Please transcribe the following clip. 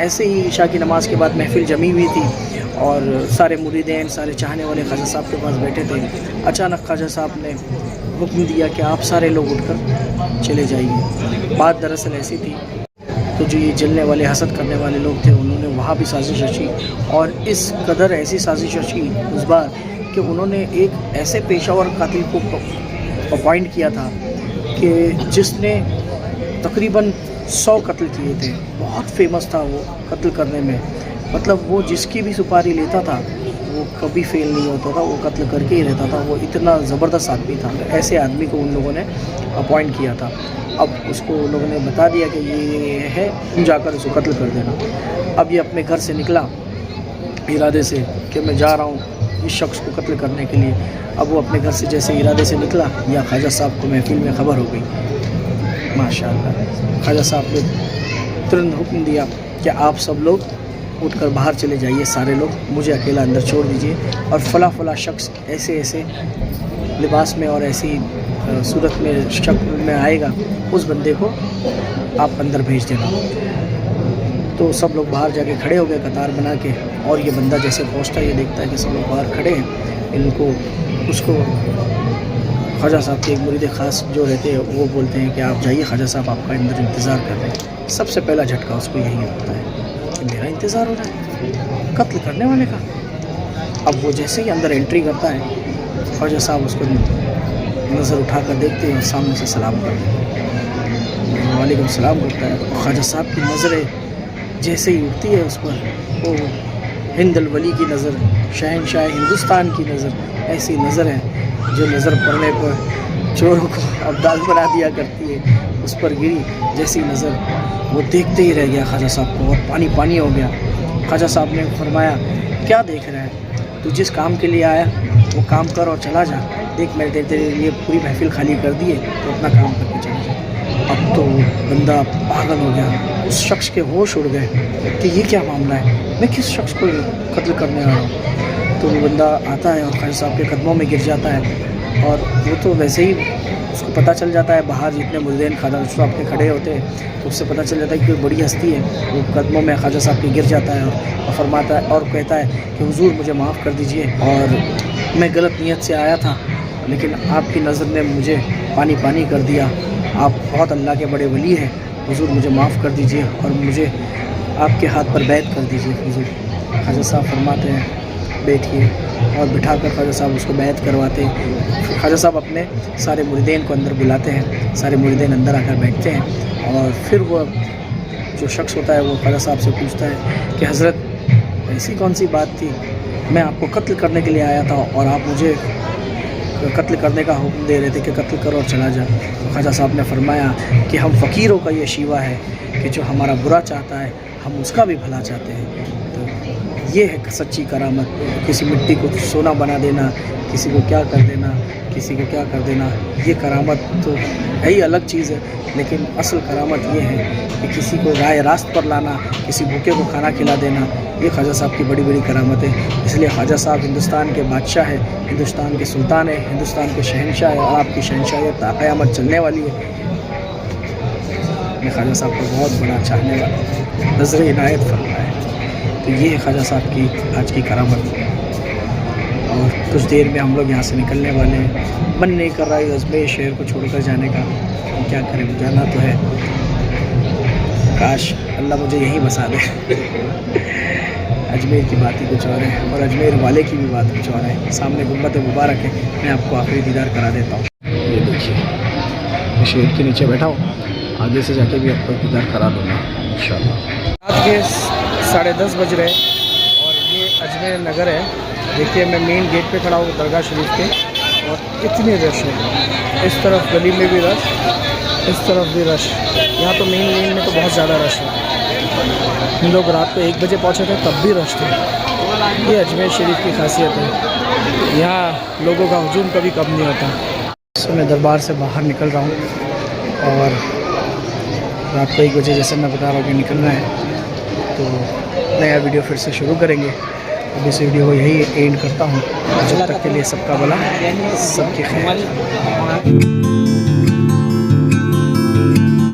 ایسے ہی عشاء کی نماز کے بعد محفل جمی ہوئی تھی اور سارے مریدین سارے چاہنے والے خواجہ صاحب کے پاس بیٹھے تھے. اچانک خواجہ صاحب نے حکم دیا کہ آپ سارے لوگ اٹھ کر چلے جائیے. بات دراصل ایسی تھی تو جو یہ جلنے والے حسد کرنے والے لوگ تھے انہوں نے وہاں بھی سازش رچی اور اس قدر ایسی سازش رچی اس بار کہ انہوں نے ایک ایسے پیشہ ور قاتل کو اپوائنٹ کیا تھا کہ جس نے تقریباً 100 قتل کیے تھے. بہت فیمس تھا وہ قتل کرنے میں. مطلب وہ جس کی بھی سپاری لیتا تھا وہ کبھی فیل نہیں ہوتا تھا, وہ قتل کر کے ہی رہتا تھا. وہ اتنا زبردست آدمی تھا. ایسے آدمی کو ان لوگوں نے اپوائنٹ کیا تھا. اب اس کو لوگوں نے بتا دیا کہ یہ ہے, تم جا کر اس کو قتل کر دینا. اب یہ اپنے گھر سے نکلا ارادے سے کہ میں جا رہا ہوں اس شخص کو قتل کرنے کے لیے. اب وہ اپنے گھر سے جیسے ارادے سے نکلا یا خواجہ صاحب کو محفل میں خبر ہو گئی. ماشاءاللہ خواجہ صاحب نے ترنت حکم دیا کہ آپ سب لوگ اٹھ کر باہر چلے جائیے, سارے لوگ مجھے اکیلا اندر چھوڑ دیجیے اور فلاں فلاں شخص ایسے ایسے لباس میں اور ایسی صورت میں شکل میں آئے گا, اس بندے کو آپ اندر بھیج دینا. تو سب لوگ باہر جا کے کھڑے ہو گئے قطار بنا کے, اور یہ بندہ جیسے پہنچتا ہے یہ دیکھتا ہے کہ سب لوگ باہر کھڑے ہیں. اس کو خواجہ صاحب کے ایک مرید خاص جو رہتے ہیں وہ بولتے ہیں کہ آپ جائیے, خواجہ صاحب آپ کا اندر انتظار کر رہے ہیں. سب سے پہلا جھٹکا اس کو یہی ہوتا ہے کہ میرا انتظار ہو رہا ہے قتل کرنے والے کا. اب وہ جیسے ہی اندر انٹری کرتا ہے خواجہ صاحب اس کو نظر اٹھا کر دیکھتے ہیں اور سامنے سے سلام کرتے ہیں. وعلیکم السلام کرتا ہے. خواجہ صاحب کی نظریں جیسے ہی اٹھتی ہے اس پر وہ ہند الولی کی نظر, شہنشاہ ہندوستان کی نظر, ایسی نظر ہے جو نظر پڑنے پر چوروں کو ابدال بنا دیا کرتی ہے, اس پر گری. جیسی نظر وہ دیکھتے ہی رہ گیا خواجہ صاحب کو اور پانی پانی ہو گیا. خواجہ صاحب نے فرمایا کیا دیکھ رہا ہے, تو جس کام کے لیے آیا وہ کام کر اور چلا جا. دیکھ میں نے تیرے لیے پوری محفل خالی کر دی ہے تو اپنا کام کر کے چلا جا. اب تو بندہ پاگل ہو گیا, اس شخص کے ہوش اڑ گئے کہ یہ کیا معاملہ ہے, میں کس شخص کو قتل کرنے آ رہا ہوں. تو وہ بندہ آتا ہے اور خواجہ صاحب کے قدموں میں گر جاتا ہے اور وہ تو ویسے ہی اس کو پتہ چل جاتا ہے, باہر جتنے مردین خواجہ صاحب کے کھڑے ہوتے ہیں تو اس سے پتہ چل جاتا ہے کہ کوئی بڑی ہستی ہے. وہ قدموں میں خواجہ صاحب کے گر جاتا ہے اور فرماتا ہے اور کہتا ہے کہ حضور مجھے معاف کر دیجئے, اور میں غلط نیت سے آیا تھا لیکن آپ کی نظر نے مجھے پانی پانی کر دیا. آپ بہت اللہ کے بڑے ولی ہیں, حضور مجھے معاف کر دیجئے اور مجھے آپ کے ہاتھ پر بیعت کر دیجئے حضور. خواجہ صاحب فرماتے ہیں بیٹھیے, اور بٹھا کر خواجہ صاحب اس کو بیعت کرواتے ہیں. خواجہ صاحب اپنے سارے مریدین کو اندر بلاتے ہیں, سارے مریدین اندر آ کر بیٹھتے ہیں اور پھر وہ جو شخص ہوتا ہے وہ خواجہ صاحب سے پوچھتا ہے کہ حضرت ایسی کون سی بات تھی, میں آپ کو قتل کرنے کے لیے آیا تھا اور آپ مجھے قتل کرنے کا حکم دے رہے تھے کہ قتل کرو اور چلا جا. تو خواجہ صاحب نے فرمایا کہ ہم فقیروں کا یہ شیوا ہے کہ جو ہمارا برا چاہتا ہے ہم اس کا بھی بھلا چاہتے ہیں. تو یہ ہے سچی کرامت, کسی مٹی کو سونا بنا دینا, کسی کو کیا کر دینا, کسی کو کیا کر دینا, یہ کرامت تو ہے ہی الگ چیز ہے. لیکن اصل کرامت یہ ہے کہ کسی کو رائے راست پر لانا, کسی بھوکے کو کھانا کھلا دینا, یہ خواجہ صاحب کی بڑی بڑی کرامت ہے. اس لیے خواجہ صاحب ہندوستان کے بادشاہ ہے, ہندوستان کے سلطان ہے, ہندوستان کے شہنشاہ ہے, اور آپ کی شہنشاہیت تا قیامت چلنے والی ہے. میں خواجہ صاحب کو بہت بڑا چاہنے والا ہوں, نظر عنایت فرمایا ہے. تو یہ ہے خواجہ صاحب کی آج کی کرامت. اور کچھ دیر میں ہم لوگ یہاں سے نکلنے والے ہیں. من نہیں کر رہا ہے اجمیر شہر کو چھوڑ کر جانے کا, کیا کریں, جانا تو ہے. کاش اللہ مجھے یہیں بسا دے. اجمیر کی بات ہی کچھ اور ہے اور اجمیر والے کی بھی بات کچھ اور ہے. سامنے گنبد مبارک ہے, میں آپ کو آخری دیدار کرا دیتا ہوں. یہ دیکھیے میں شیر کے نیچے بیٹھا ہوں, آگے سے جا کے بھی آپ کو دیدار کرا دوں گا انشاءاللہ. رات کے 10:30 بج رہے اور یہ اجمیر نگر ہے. دیکھیے میں مین گیٹ پہ کھڑا ہوں درگاہ شریف کے, اور اتنی رش ہے. اس طرف گلی میں بھی رش, اس طرف بھی رش. یہاں تو مین لین میں تو بہت زیادہ رش ہے. ہم لوگ رات کو 1 بجے پہنچے تھے تب بھی رش تھے. یہ اجمیر شریف کی خاصیت ہے, یہاں لوگوں کا ہجوم کبھی کم نہیں ہوتا. میں دربار سے باہر نکل رہا ہوں اور رات کو 1 بجے جیسے میں بتا رہا ہوں کہ نکلنا ہے, تو نیا ویڈیو پھر سے شروع کریں گے. اب اس ویڈیو کو یہی اینڈ کرتا ہوں. جب تک کے لیے سب کا بھلا, سب کی خیر.